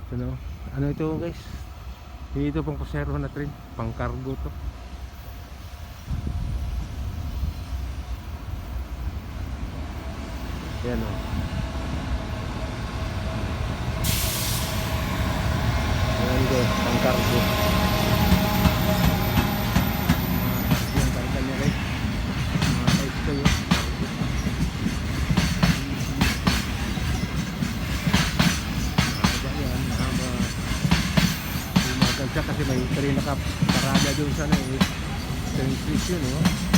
So, ano ito guys, ito pang pasero na train, pang cargo to. Yan o. Yan guys, pang cargo. Yan, karga niya guys. Mga types kayo. Mahaba yan, mahaba. Umagal siya kasi may train nakaparada doon sa train station, no?